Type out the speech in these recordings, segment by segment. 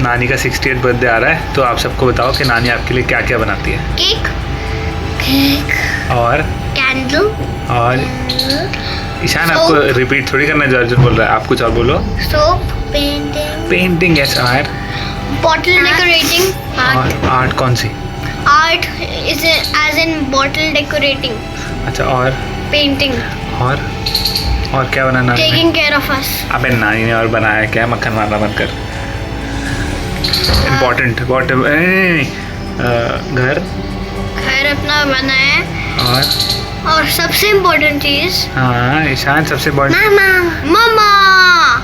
नानी का 60th birthday आ रहा है, तो आप सबको बताओ कि नानी आपके लिए क्या क्या बनाती है। केक और कैंडल और ईशान आपको रिपीट थोड़ी करना है जो अर्जुन बोल रहा है, आप कुछ और बोलो। Soap painting yes. और बॉटल डेकोरेटिंग आर्ट कौन सी? Art is as in bottle decorating. अच्छा, और पेंटिंग और क्या बनाना है? Taking care of us. अबे नानी ने और बनाया क्या? मक्खन मारना बंद कर। इम्पोर्टेंट घर अपना बना है। और सबसे इम्पोर्टेंट चीज, हाँ ईशान सबसे इम्पोर्टेंट। मामा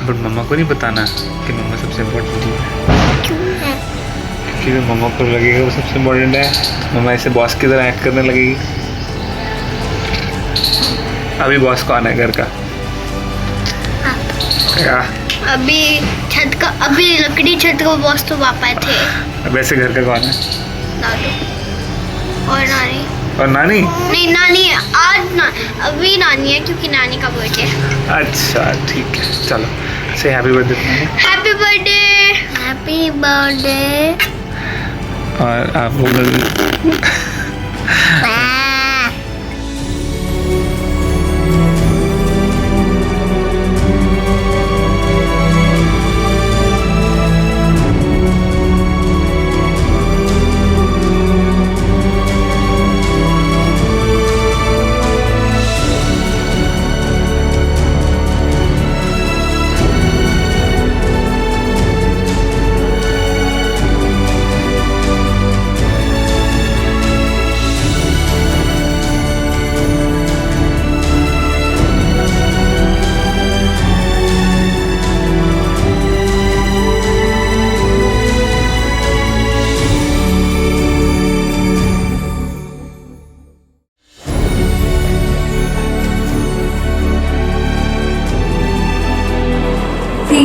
बट मम्मा को नहीं बताना कि मम्मा सबसे इम्पोर्टेंट चीज है, क्यों है? क्योंकि मम्मा को लगेगा वो सबसे इम्पोर्टेंट है, मम्मा ऐसे बॉस की तरह एक्ट करने लगेगी। अभी बॉस कौन है घर का? क्या? अभी लकड़ी छत का बॉस तो पापा थे। अब वैसे घर का कौन है? दादू और नानी। और नानी? नहीं, नानी अभी नानी है क्योंकि नानी का बर्थडे है। अच्छा ठीक है, चलो से happy birthday. Happy birthday. Happy birthday. और आप बोल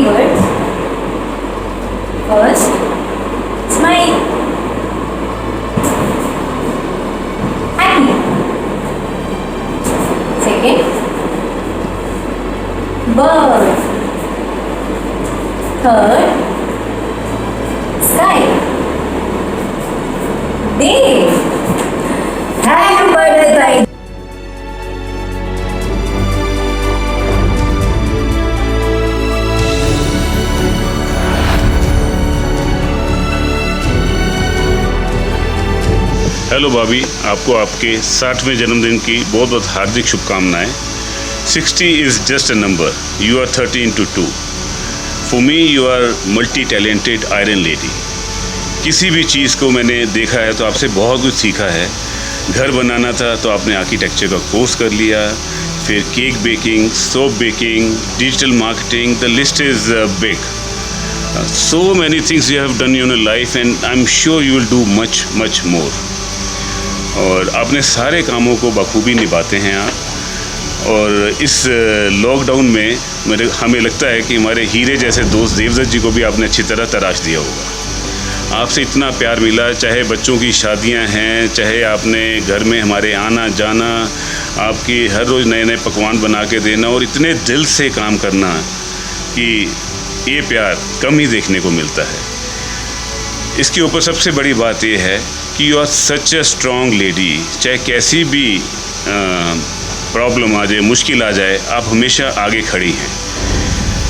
words. First, smile. Happy. Second, bird. Third, sky. Day. Happy birthday, Sai. Hello भाभी, आपको आपके 60वें जन्मदिन की बहुत बहुत हार्दिक शुभकामनाएं। 60 is just a number, you are 30 into 2। For me you are multi talented iron lady. किसी भी चीज़ को मैंने देखा है तो आपसे बहुत कुछ सीखा है। घर बनाना था तो आपने आर्किटेक्चर का कोर्स कर लिया, फिर cake baking, soap baking, digital marketing, the list is big. So many things you have done in your life and I'm sure you will do much more। और अपने सारे कामों को बखूबी निभाते हैं आप। और इस लॉकडाउन में हमें लगता है कि हमारे हीरे जैसे दोस्त देवदत्त जी को भी आपने अच्छी तरह तराश दिया होगा। आपसे इतना प्यार मिला, चाहे बच्चों की शादियां हैं, चाहे आपने घर में हमारे आना जाना, आपकी हर रोज़ नए नए पकवान बना के देना और इतने दिल से काम करना कि ये प्यार कम ही देखने को मिलता है। इसके ऊपर सबसे बड़ी बात ये है कि you are such a strong lady. चाहे कैसी भी प्रॉब्लम आ जाए, मुश्किल आ जाए, आप हमेशा आगे खड़ी हैं।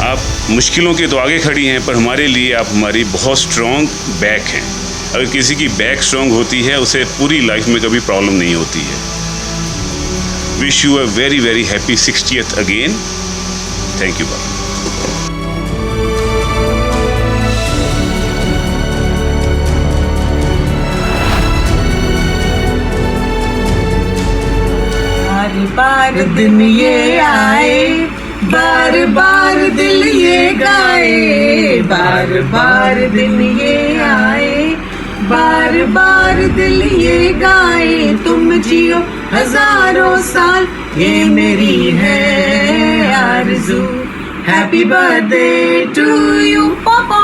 आप मुश्किलों के तो आगे खड़ी हैं, पर हमारे लिए आप हमारी बहुत स्ट्रॉन्ग बैक हैं। अगर किसी की बैक स्ट्रॉन्ग होती है, उसे पूरी लाइफ में कभी प्रॉब्लम नहीं होती है। Wish you a very very happy 60th again. Thank you बाबा। बार दिन ये आए, बार बार दिल ये गाए, बार बार दिन ये आए, बार बार दिल ये गाए। तुम जियो हजारों साल, ये मेरी है आरज़ू। Happy birthday to you papa,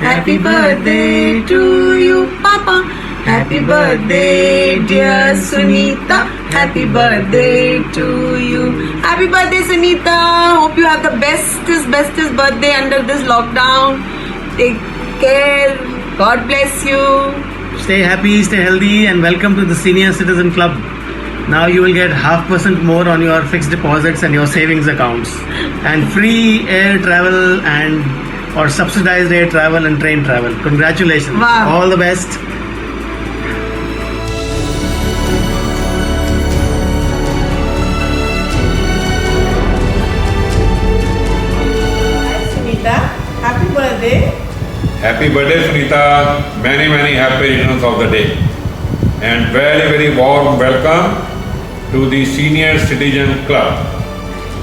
happy birthday to you papa, happy birthday dear Sunita, happy birthday to you. Happy birthday Sunita, hope you have the bestest birthday under this lockdown. Take care. God bless you. Stay happy, stay healthy, and welcome to the Senior Citizen Club. Now you will get 0.5% more on your fixed deposits and your savings accounts, and free air travel or subsidized air travel and train travel. Congratulations! Wow. All the best. Sunita, happy birthday. Happy birthday, Sunita. Many, many happy returns of the day. And very, very warm welcome to the Senior Citizen Club.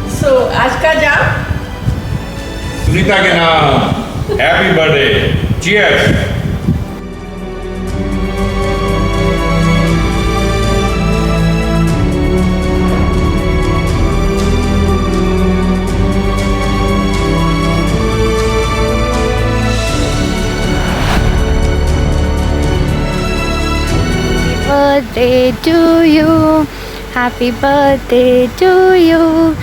So, आज का जाम Sunita के नाम. Happy birthday. Cheers. Birthday to you. Happy birthday to you.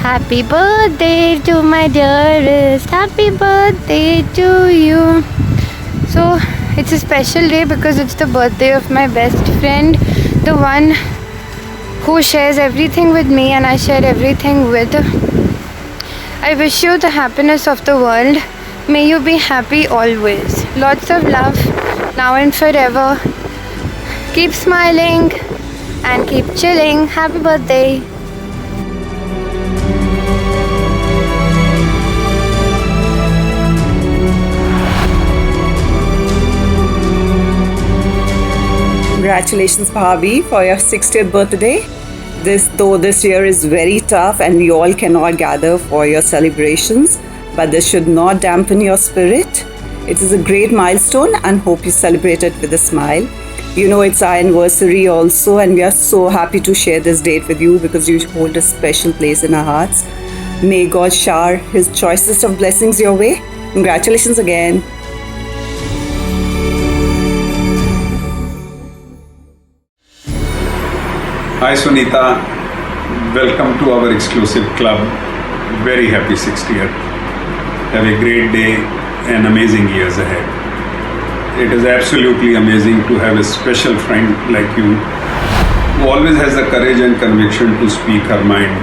Happy birthday to my dearest. Happy birthday to you. So it's a special day because it's the birthday of my best friend, the one who shares everything with me and I share everything with. I wish you the happiness of the world. May you be happy always. Lots of love now and forever. Keep smiling and keep chilling. Happy birthday. Congratulations, Bhabi, for your 60th birthday. This year is very tough and we all cannot gather for your celebrations, but this should not dampen your spirit. It is a great milestone and hope you celebrate it with a smile. You know it's our anniversary also, and we are so happy to share this date with you because you hold a special place in our hearts. May God shower His choicest of blessings your way. Congratulations again. Hi Sunita, welcome to our exclusive club. Very happy 60th. Have a great day and amazing years ahead. It is absolutely amazing to have a special friend like you who always has the courage and conviction to speak her mind,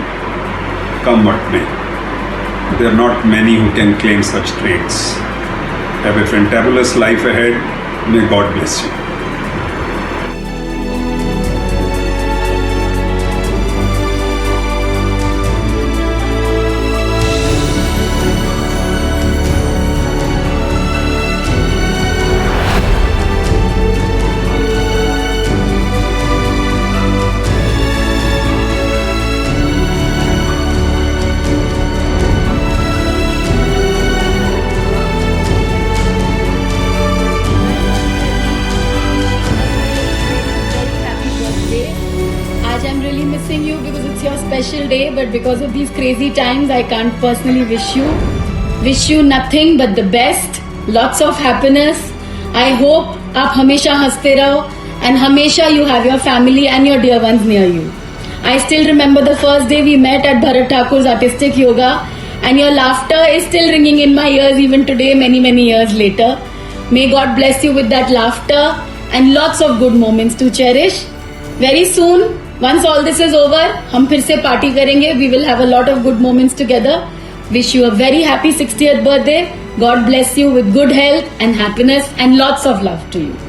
come what may. There are not many who can claim such traits. Have a fantabulous life ahead. May God bless you. I'm really missing you because it's your special day, but because of these crazy times I can't personally wish you nothing but the best, lots of happiness. I hope आप हमेशा हंसते रहो and हमेशा you have your family and your dear ones near you. I still remember the first day we met at Bharat Thakur's Artistic Yoga, and your laughter is still ringing in my ears even today, many years later. May God bless you with that laughter and lots of good moments to cherish. Very soon, once all this is over, हम फिर से party करेंगे. We will have a lot of good moments together. Wish you a very happy 60th birthday. God bless you with good health and happiness and lots of love to you.